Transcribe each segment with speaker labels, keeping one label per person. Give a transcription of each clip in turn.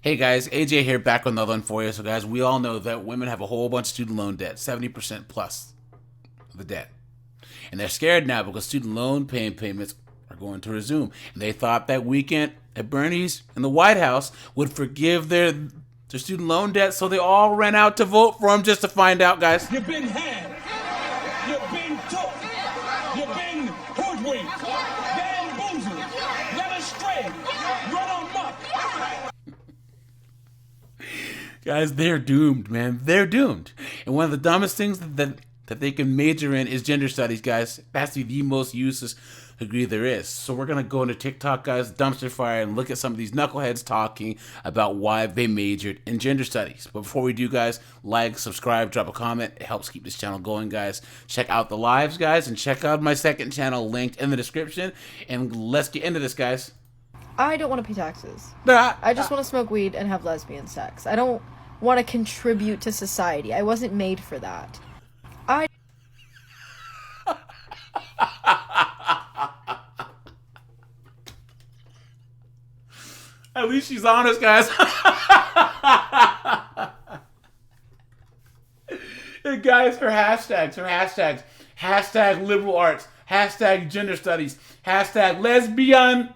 Speaker 1: Hey guys, AJ here back with another one for you. So guys, we all know that women have a whole bunch of student loan debt, 70% plus of the debt. And they're scared now because student loan payments are going to resume. And they thought that weekend at Bernie's in the White House would forgive their student loan debt, so they all ran out to vote for him just to find out, guys.
Speaker 2: You've been had. You've been took. You've been hoodwinked, bamboozled, led astray, run amok.
Speaker 1: Guys, they're doomed, man. They're doomed. And one of the dumbest things that they can major in is gender studies, guys. That's the most useless degree there is. So we're going to go into TikTok, guys, dumpster fire, and look at some of these knuckleheads talking about why they majored in gender studies. But before we do, guys, like, subscribe, drop a comment. It helps keep this channel going, guys. Check out the lives, guys, and check out my second channel linked in the description. And let's get into this, guys.
Speaker 3: I don't want to pay taxes. I just want to smoke weed and have lesbian sex. I don't want to contribute to society. I wasn't made for that.
Speaker 1: At least she's honest, guys. And guys, her hashtags. Hashtag liberal arts. Hashtag gender studies. Hashtag lesbian.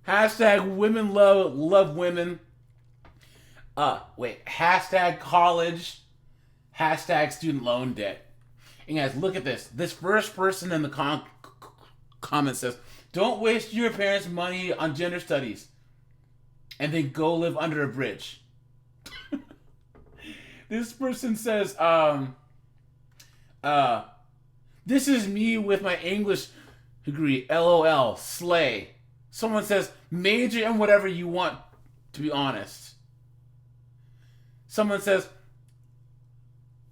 Speaker 1: Hashtag women love women. Hashtag college. Hashtag student loan debt. And guys, look at this. This first person in the comment says, "Don't waste your parents' money on gender studies and then go live under a bridge." This person says, "This is me with my English degree, LOL, slay." Someone says, "Major in whatever you want, to be honest." Someone says,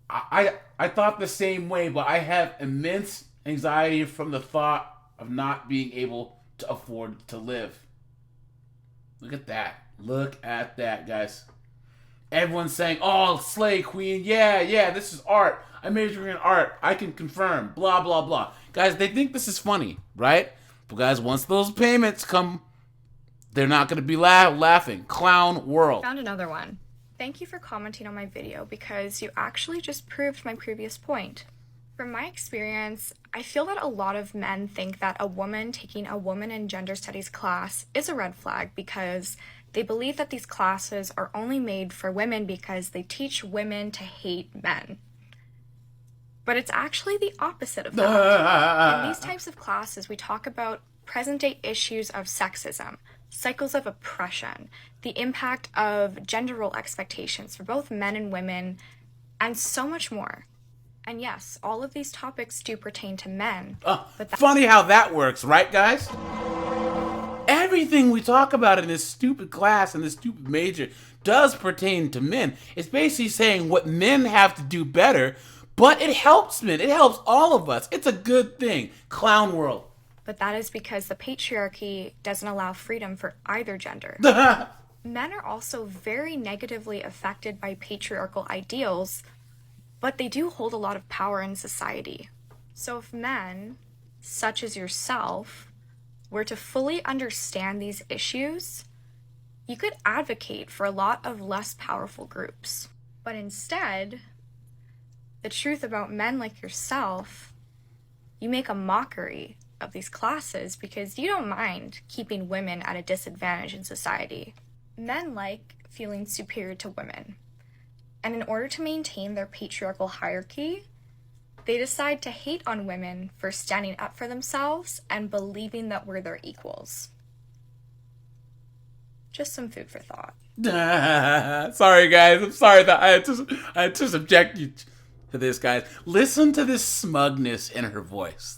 Speaker 1: I thought the same way, but I have immense anxiety from the thought of not being able to afford to live." Look at that. Look at that, guys. Everyone's saying, "Oh, slay queen. Yeah, this is art. I major in art. I can confirm. Blah, blah, blah." Guys, they think this is funny, right? But guys, once those payments come, they're not going to be laughing. Clown world.
Speaker 4: Found another one. Thank you for commenting on my video because you actually just proved my previous point. From my experience, I feel that a lot of men think that a woman taking a woman in gender studies class is a red flag because they believe that these classes are only made for women because they teach women to hate men. But it's actually the opposite of that. In these types of classes, we talk about present-day issues of sexism, cycles of oppression, the impact of gender role expectations for both men and women, and so much more. And yes, all of these topics do pertain to men. But
Speaker 1: funny how that works, right, guys? Everything we talk about in this stupid class and this stupid major does pertain to men. It's basically saying what men have to do better, but it helps men. It helps all of us. It's a good thing. Clown world.
Speaker 4: But that is because the patriarchy doesn't allow freedom for either gender. Men are also very negatively affected by patriarchal ideals, but they do hold a lot of power in society. So if men, such as yourself, were to fully understand these issues, you could advocate for a lot of less powerful groups. But instead, the truth about men like yourself, you make a mockery of these classes because you don't mind keeping women at a disadvantage in society. Men like feeling superior to women. And in order to maintain their patriarchal hierarchy, they decide to hate on women for standing up for themselves and believing that we're their equals. Just some food for thought.
Speaker 1: Sorry, guys. I'm sorry that I had to subject you to this, guys. Listen to this smugness in her voice.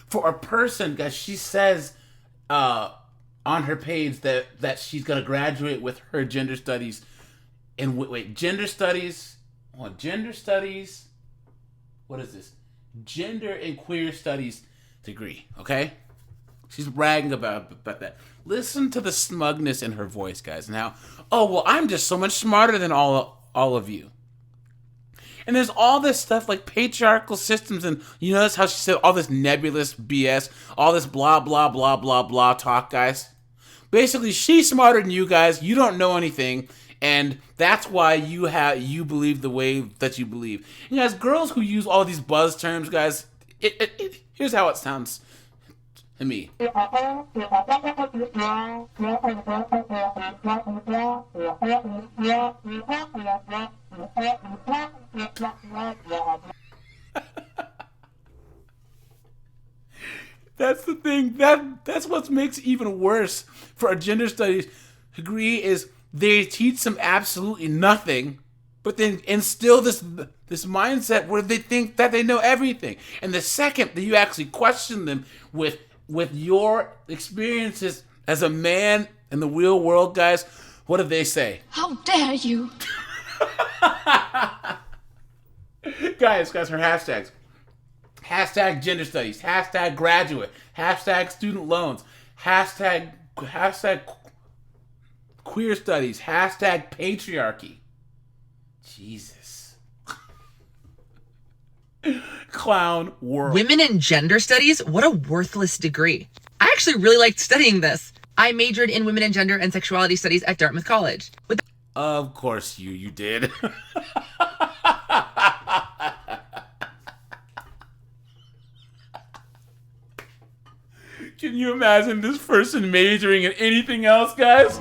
Speaker 1: For a person, guys, she says on her page that she's going to graduate with her gender studies. And gender studies. Gender studies. What is this? Gender and queer studies degree. Okay? She's bragging about that. Listen to the smugness in her voice, guys. Now, I'm just so much smarter than all of you. And there's all this stuff like patriarchal systems, and you notice how she said all this nebulous BS, all this blah, blah, blah, blah, blah talk, guys? Basically, she's smarter than you guys. You don't know anything, and that's why you believe the way that you believe. And guys, girls who use all these buzz terms, guys, here's how it sounds to me. That's the thing. That's what makes it even worse for a gender studies degree is they teach them absolutely nothing, but then instill this mindset where they think that they know everything. And the second that you actually question them with your experiences as a man in the real world, guys, what do they say?
Speaker 5: How dare you?
Speaker 1: guys, her hashtags. Hashtag gender studies. Hashtag graduate. Hashtag student loans. Hashtag queer studies. Hashtag patriarchy. Jesus. Clown world.
Speaker 6: Women in gender studies? What a worthless degree. I actually really liked studying this. I majored in women and gender and sexuality studies at Dartmouth College.
Speaker 1: Of course you did. Can you imagine this person majoring in anything else, guys?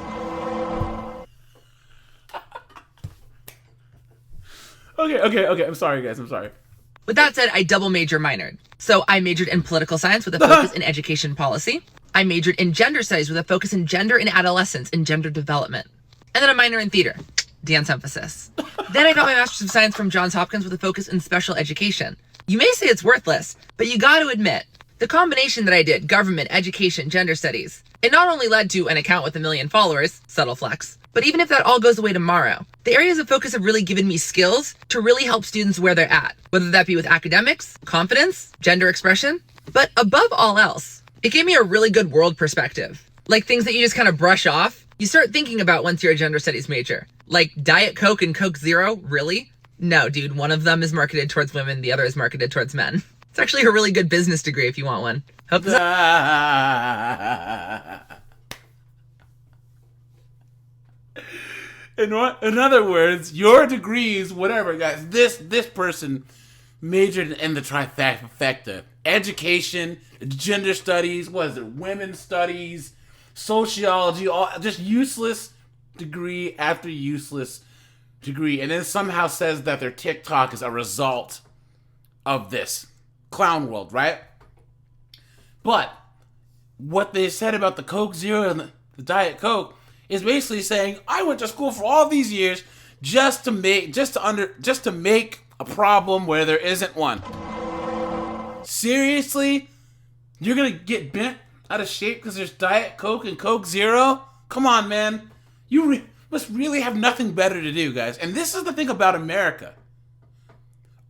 Speaker 1: Okay. I'm sorry, guys. I'm sorry.
Speaker 6: With that said, I double major minored. So I majored in political science with a focus in education policy. I majored in gender studies with a focus in gender and adolescence and gender development. And then a minor in theater. Dance emphasis. Then I got my Master's of Science from Johns Hopkins with a focus in special education. You may say it's worthless, but you got to admit, the combination that I did, government, education, gender studies, it not only led to an account with 1 million followers, subtle flex, but even if that all goes away tomorrow, the areas of focus have really given me skills to really help students where they're at, whether that be with academics, confidence, gender expression, but above all else, it gave me a really good world perspective. Like things that you just kind of brush off, you start thinking about once you're a gender studies major. Like Diet Coke and Coke Zero, really? No, dude, one of them is marketed towards women, the other is marketed towards men. It's actually a really good business degree if you want one. Hope this
Speaker 1: In other words, your degrees, whatever, guys, this person majored in the trifecta. Education, gender studies, women's studies, sociology, all just useless degree after useless degree. And then somehow says that their TikTok is a result of this clown world, right? But what they said about the Coke Zero and the Diet Coke is basically saying, I went to school for all these years just to make a problem where there isn't one. Seriously? You're gonna get bent out of shape because there's Diet Coke and Coke Zero? Come on, man. You must really have nothing better to do, guys. And this is the thing about America.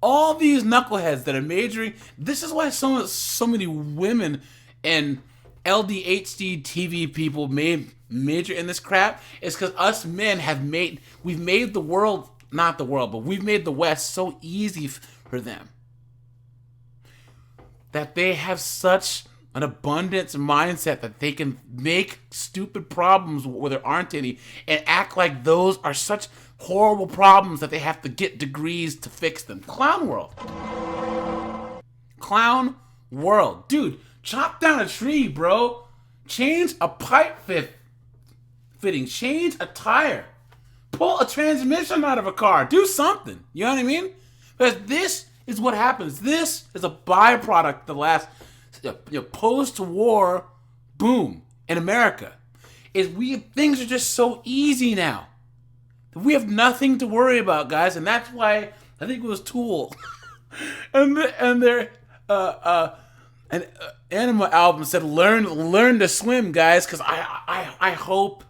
Speaker 1: All these knuckleheads that are majoring, this is why so many women and LDHD TV people major in this crap, is because us men we've made the world, not the world, but we've made the West so easy for them. That they have such an abundance mindset that they can make stupid problems where there aren't any and act like those are such horrible problems that they have to get degrees to fix them. Clown world. Clown world. Dude, chop down a tree, bro. Change a pipe fitting. Change a tire. Pull a transmission out of a car. Do something. You know what I mean? Because this is what happens. This is a byproduct of the last post-war boom in America. Things are just so easy now. We have nothing to worry about, guys, and that's why I think it was Tool and their an Anima album said learn to swim, guys, because I hope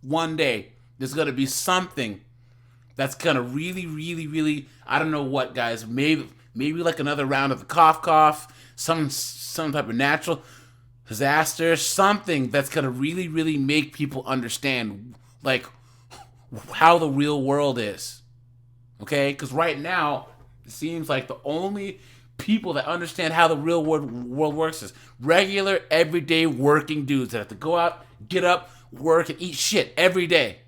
Speaker 1: one day there's gonna be something that's gonna really, I don't know what, guys, maybe like another round of the cough, some type of natural disaster, something that's gonna really make people understand like how the real world is. Okay? Because right now, it seems like the only people that understand how the real world works is regular, everyday, working dudes that have to go out get up, work, and eat shit every day.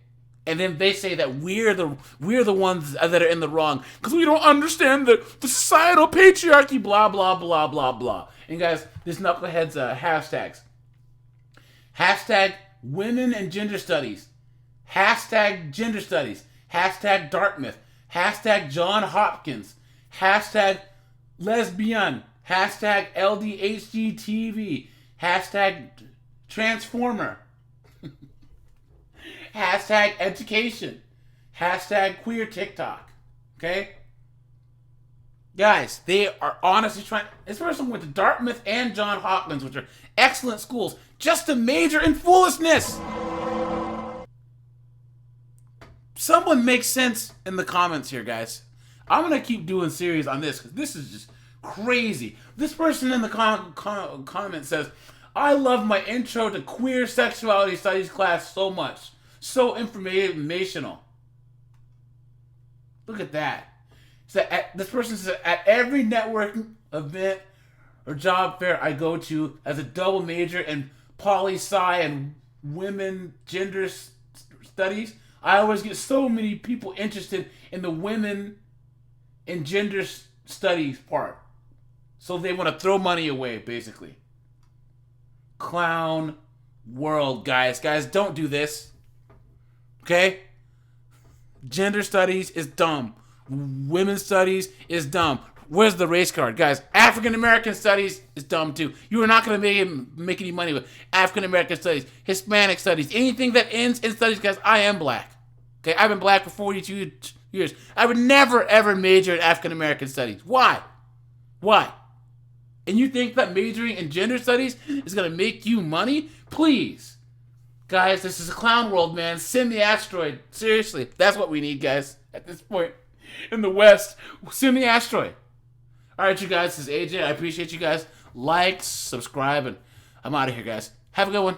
Speaker 1: And then they say that we're the ones that are in the wrong because we don't understand the societal patriarchy, blah, blah, blah, blah, blah. And guys, this knucklehead's hashtags. Hashtag women and gender studies. Hashtag gender studies. Hashtag Dartmouth. Hashtag John Hopkins. Hashtag lesbian. Hashtag LDHGTV. Hashtag transformer. Hashtag education. Hashtag queer TikTok. Okay? Guys, they are honestly trying. This person went to Dartmouth and John Hopkins, which are excellent schools, just to major in foolishness. Someone make sense in the comments here, guys. I'm going to keep doing series on this because this is just crazy. This person in the comment says, I love my intro to queer sexuality studies class so much. So informational. Look at that. So this person says, at every networking event or job fair I go to as a double major in poli-sci and women gender studies, I always get so many people interested in the women and gender studies part. So they want to throw money away, basically. Clown world, guys. Guys, don't do this. Okay? Gender studies is dumb. Women's studies is dumb. Where's the race card? Guys, African American studies is dumb too. You are not going to make any money with African American studies, Hispanic studies, anything that ends in studies, guys. I am black. Okay, I've been black for 42 years. I would never, ever major in African American studies. Why? Why? And you think that majoring in gender studies is going to make you money? Please. Guys, this is a clown world, man. Send the asteroid. Seriously, that's what we need, guys, at this point. In the West, send the asteroid. All right, you guys, this is AJ. I appreciate you guys. Like, subscribe, and I'm out of here, guys. Have a good one.